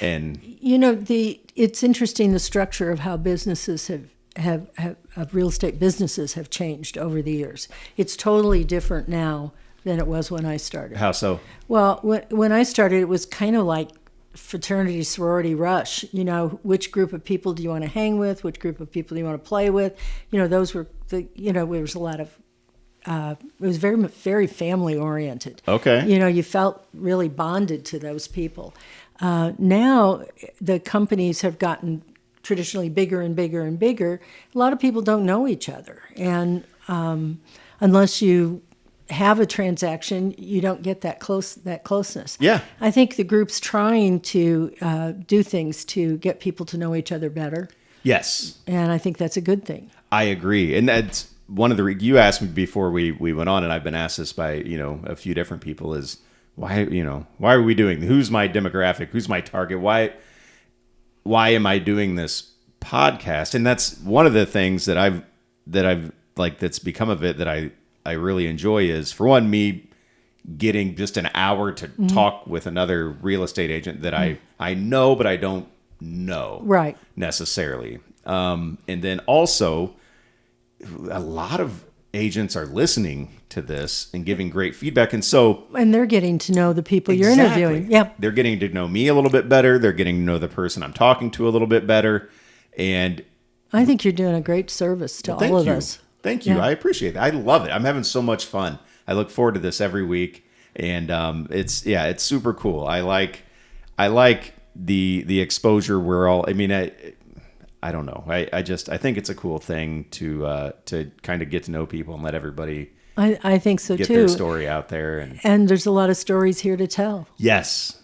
And you know, it's interesting the structure of how businesses have of real estate businesses have changed over the years. It's totally different now than it was when I started. how so? Well, when I started, it was kind of like fraternity sorority rush. You know, which group of people do you want to hang with? Which group of people do you want to play with? You know, those were there was a lot of it was very, very family oriented. Okay. You know, you felt really bonded to those people. Now the companies have gotten traditionally bigger and bigger and bigger. A lot of people don't know each other, and unless you have a transaction, you don't get that closeness. Yeah. I think the group's trying to do things to get people to know each other better, Yes. and I think that's a good thing. I agree. And that's one of the, you asked me before we went on, and I've been asked this by, a few different people, is why are we doing, who's my demographic? Who's my target? Why am I doing this podcast? And that's one of the things that I've like, that's become of it that I really enjoy is, for one, me getting just an hour to talk with another real estate agent that I know, but I don't know Right. necessarily. And then also, a lot of agents are listening to this and giving great feedback. And so, And they're getting to know the people you're Exactly. interviewing. Yep. They're getting to know me a little bit better. They're getting to know the person I'm talking to a little bit better. And I think you're doing a great service to all of us. Thank you. Yeah. I appreciate that. I love it. I'm having so much fun. I look forward to this every week. And it's super cool. I like the exposure we're all, I don't know. I think it's a cool thing to kind of get to know people and let everybody I think so get too. their story out there. And there's a lot of stories here to tell. Yes.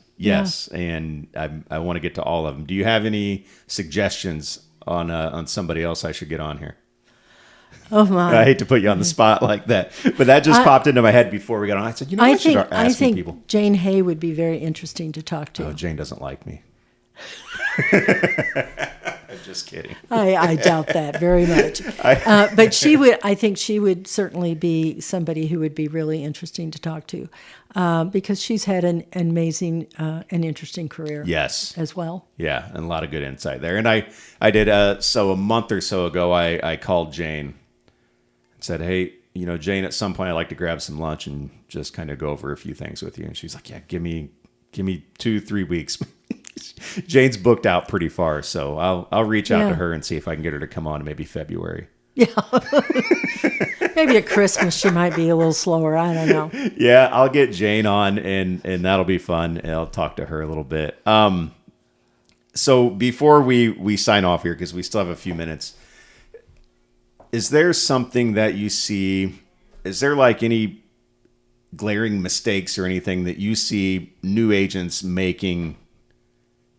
And I want to get to all of them. Do you have any suggestions on somebody else I should get on here? Oh my! I hate to put you on the spot like that, but that just popped into my head before we got on. I said, I should ask some people. Jane Hay would be very interesting to talk to. Oh, Jane doesn't like me. I'm just kidding. I doubt that very much. But she would. I think she would certainly be somebody who would be really interesting to talk to, because she's had an amazing and interesting career. Yes. As well. Yeah, and a lot of good insight there. And I did. So a month or so ago, I called Jane and said, "Hey, Jane, at some point I'd like to grab some lunch and just kind of go over a few things with you." And she's like, "Yeah, give me 2-3 weeks." Jane's booked out pretty far, so I'll reach out to her and see if I can get her to come on in maybe February. Yeah. Maybe at Christmas she might be a little slower. I don't know. Yeah, I'll get Jane on, and that'll be fun. And I'll talk to her a little bit. So before we sign off here, because we still have a few minutes, is there something that you see? Is there like any glaring mistakes or anything that you see new agents making,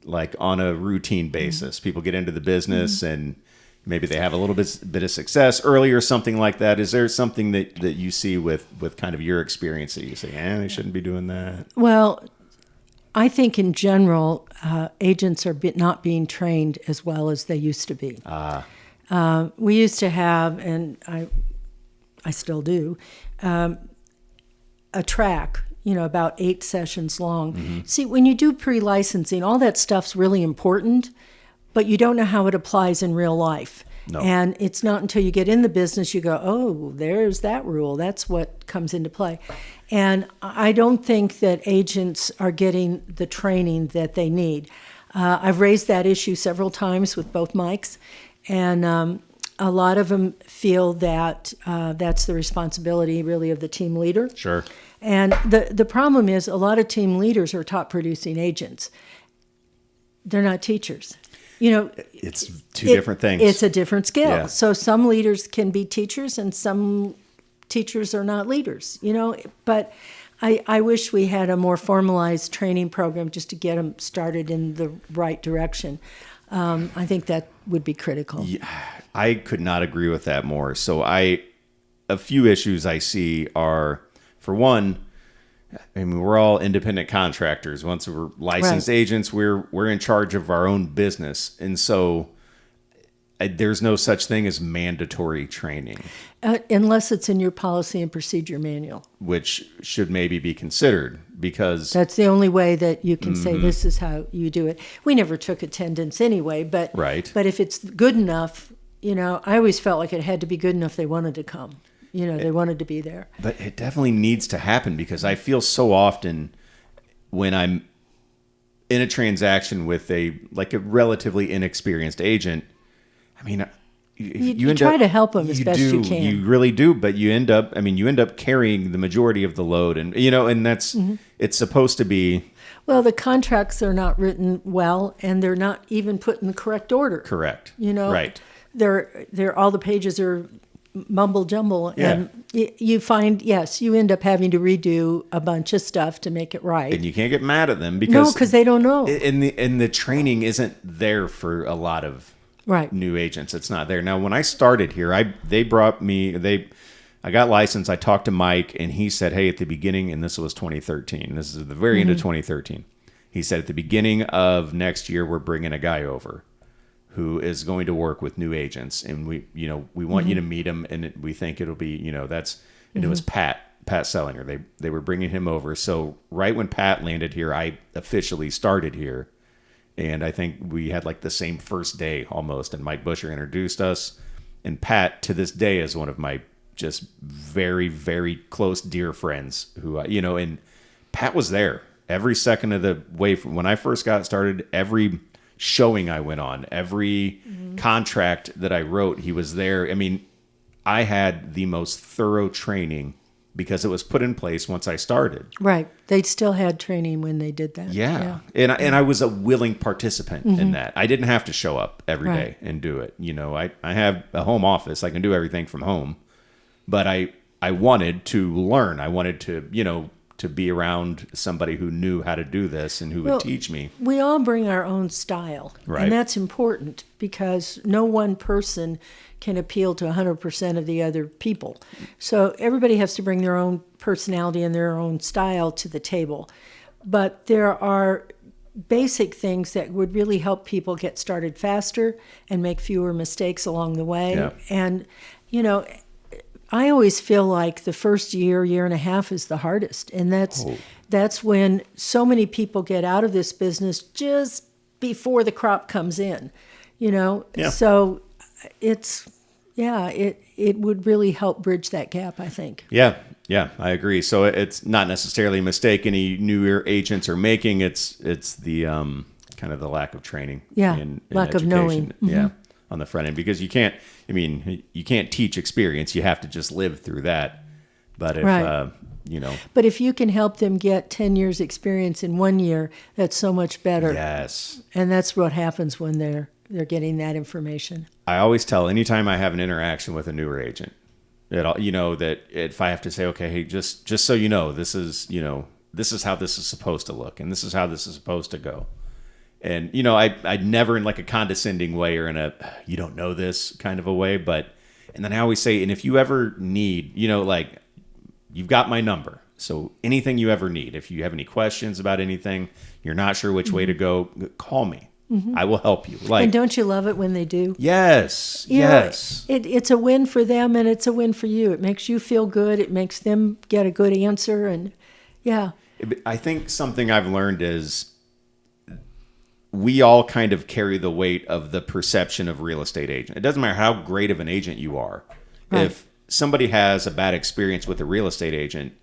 like on a routine basis? People get into the business and maybe they have a little bit of success early or something like that. Is there something that you see with kind of your experience that you say, they shouldn't be doing that? Well, I think in general, agents are not being trained as well as they used to be. We used to have, and I still do, a track, about 8 sessions long. Mm-hmm. See, when you do pre-licensing, all that stuff's really important, but you don't know how it applies in real life. No. And it's not until you get in the business you go, oh, there's that rule. That's what comes into play. And I don't think that agents are getting the training that they need. I've raised that issue several times with both Mikes, and a lot of them feel that that's the responsibility really of the team leader. Sure. And the problem is a lot of team leaders are top producing agents. They're not teachers. It's two different things. It's a different skill. Yeah. So some leaders can be teachers and some teachers are not leaders, but I wish we had a more formalized training program just to get them started in the right direction. I think that would be critical. Yeah, I could not agree with that more. So a few issues I see are, for one, I mean, we're all independent contractors. Once we're licensed agents, we're in charge of our own business. And so there's no such thing as mandatory training. Unless it's in your policy and procedure manual. Which should maybe be considered, because that's the only way that you can say this is how you do it. We never took attendance anyway, but if it's good enough, I always felt like it had to be good enough they wanted to come. They wanted to be there. But it definitely needs to happen, because I feel so often when I'm in a transaction with a relatively inexperienced agent, I mean, you try to help them as best you can. You really do, but you end up carrying the majority of the load, and and that's it's supposed to be. Well, the contracts are not written well, and they're not even put in the correct order. Correct. Right. They're all the pages are mumble jumble, and you find you end up having to redo a bunch of stuff to make it right. And you can't get mad at them because they don't know. And the training isn't there for a lot of new agents. It's not there. Now, when I started here, I got licensed. I talked to Mike, and he said, hey, at the beginning, and this was 2013. This is the very end of 2013. He said, at the beginning of next year, we're bringing a guy over who is going to work with new agents, and we want you to meet him, and we think it'll be, and it was Pat Sellinger. They were bringing him over. So right when Pat landed here, I officially started here. And I think we had the same first day almost. And Mike Buscher introduced us. And Pat, to this day, is one of my just very, very close, dear friends who, and Pat was there every second of the way from when I first got started. Every showing I went on, every contract that I wrote, he was there. I mean, I had the most thorough training because it was put in place once I started. Right. They still had training when they did that. Yeah. And I was a willing participant in that. I didn't have to show up every day and do it. I have a home office. I can do everything from home. But I wanted to learn. I wanted to, to be around somebody who knew how to do this and who would teach me. We all bring our own style. Right. And that's important because no one person can appeal to 100% of the other people. So everybody has to bring their own personality and their own style to the table. But there are basic things that would really help people get started faster and make fewer mistakes along the way. Yeah. And, I always feel like the first year and a half is the hardest. And that's when so many people get out of this business just before the crop comes in, Yeah. So it would really help bridge that gap, I think. Yeah, I agree. So it's not necessarily a mistake any newer agents are making. It's the kind of the lack of training. Yeah, in lack education. of knowing. Yeah, on the front end, because you can't teach experience. You have to just live through that. But if But if you can help them get 10 years experience in 1 year, that's so much better. Yes. And that's what happens when they're getting that information. I always tell anytime I have an interaction with a newer agent, that if I have to say, okay, hey, just so you know, this is how this is supposed to look, and this is how this is supposed to go. And, I'd never in a condescending way or in a, you don't know this kind of a way, and then I always say, and if you ever need, you've got my number. So anything you ever need, if you have any questions about anything, you're not sure which way to go, call me. I will help you. And don't you love it when they do? Yes. Yes. It's a win for them and it's a win for you. It makes you feel good. It makes them get a good answer. And I think something I've learned is we all kind of carry the weight of the perception of real estate agent. It doesn't matter how great of an agent you are. Right. If somebody has a bad experience with a real estate agent,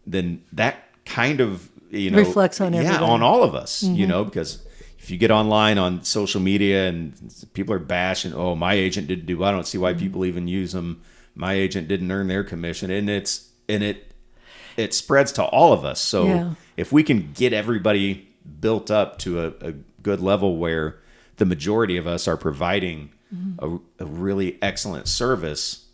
then that kind of, reflects on everybody. Yeah, on all of us, because if you get online on social media and people are bashing, oh, my agent didn't do, I don't see why people even use them. My agent didn't earn their commission. And it spreads to all of us. So if we can get everybody built up to a good level where the majority of us are providing a really excellent service,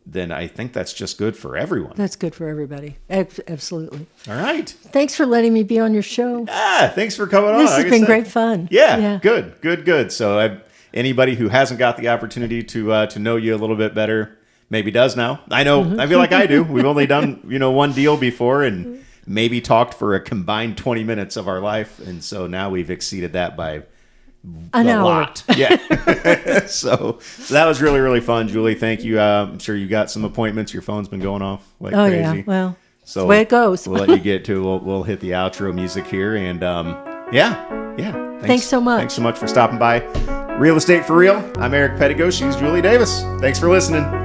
then I think that's just good for everyone. That's good for everybody. Absolutely. All right. Thanks for letting me be on your show. Thanks for coming on. This has been great fun. Yeah. Good. So anybody who hasn't got the opportunity to know you a little bit better maybe does now. I know. I feel like I do. We've only done one deal before and maybe talked for a combined 20 minutes of our life, and so now we've exceeded that by an a hour. lot. Yeah. So that was really, really fun, Julie. Thank you. I'm sure you got some appointments. Your phone's been going off like crazy. Yeah. Well, so that's the way it goes. We'll let you get to. We'll hit the outro music here, and yeah. Thanks so much. Thanks so much for stopping by. Real Estate for Real. I'm Eric Pedigo. She's Julie Davis. Thanks for listening.